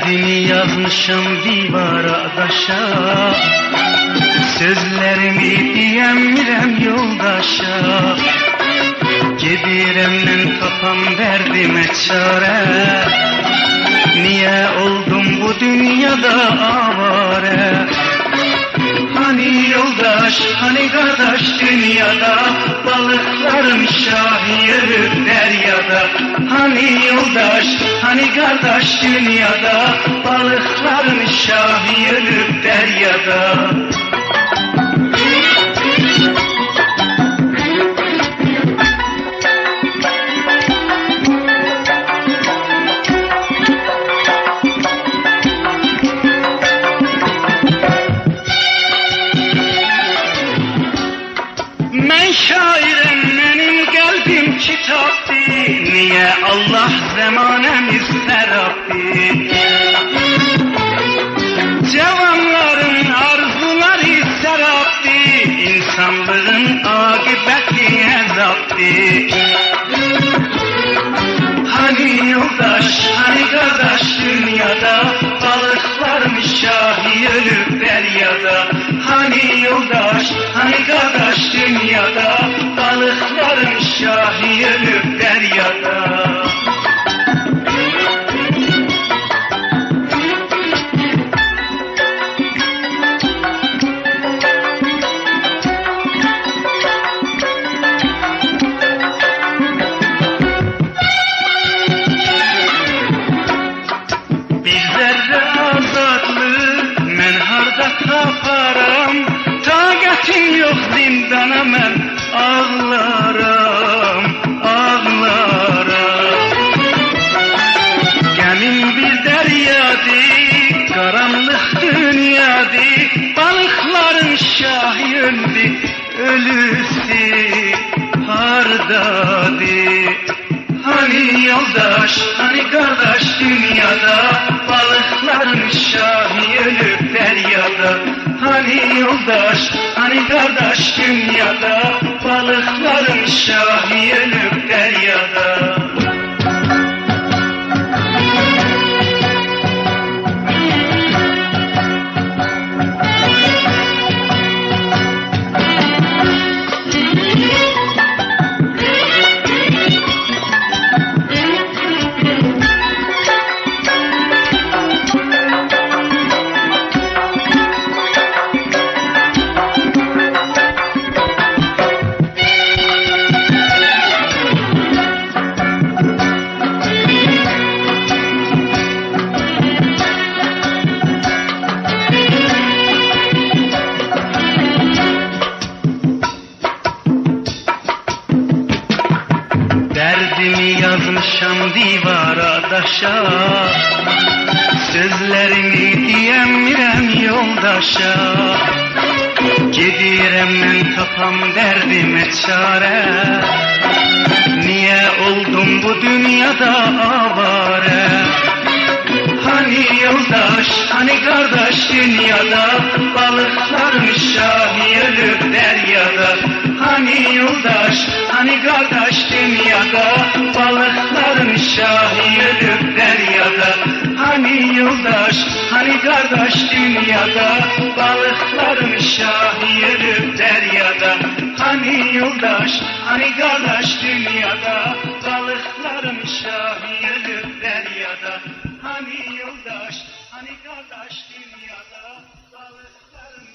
Derdimi yazmışım divara daşa, sözlerimi diyemirəm yoldaşa. Gedirəm mən tapam dərdimə çarə, niye oldum bu dünyada avare? Hani yoldaş, hani kardeş dünyada, balıkların şahi yürür deryada. Hani yoldaş, hani kardeş dünyada, balıkların şahi yürür deryada. Ben şairim, benim kalbim kitaptı, niye Allah zamanemiz seraptı? Cevanların arzuları seraptı, insanlığın akıbeti azaptı. Hani yoldaş, hani kardeş dünyada, balıkların şahi ölüp deryada. Hani yoldaş, hani kardeş dünyada, balıkların şahi ölüp deryada. Bizlərdə azadlıq, mən harda taparam? Taqətim yox zindana, mən ağlaram, ağlaram. Gəmim bir dəryadır, qaranlıq dünyadır, balıqların şahi öldü, ölüsü hardadır? Hani yoldaş, hani kardeş dünyada, balıkların şahi ölüp deryada. Hani yoldaş, hani kardeş dünyada, balıkların şahi ölüp deryada. Derdimi yazmışam divara daşa, sözlerimi diyemirəm yoldaşa. Gedirəm mən tapam dərdimə çarə, niye oldum bu dünyada avare? Hani yoldaş, hani kardeş dünyada, balıkların şahi ölüp deryada. Hani yoldaş, hani kardeş dünyada, balıkların şahi ölüp deryada. Hani yoldaş, hani kardeş dünyada, balıkların şahi ölüp deryada. Hani yoldaş, hani kardeş dünyada, balıkların şahi ölüp deryada. Hani yoldaş, hani kardeş dünyada, balıkların